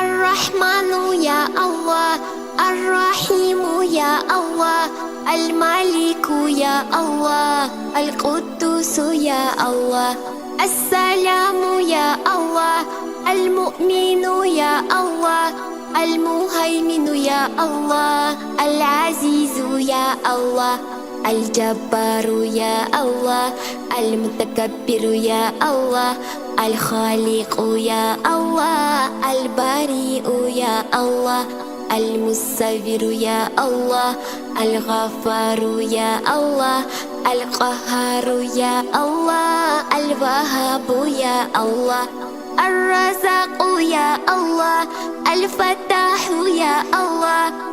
الرحمن يا الله، الرحيم يا الله، الملك يا الله، القدوس يا الله، السلام يا الله، المؤمن يا الله، المهيمن يا الله، العزيز يا الله، الجبار يا الله، المتكبر يا الله، الخالق يا الله، البارئ يا الله، المصور يا الله، الغفار يا الله، القهار يا الله، الوهاب يا الله، الرزاق يا الله، الفتاح يا الله.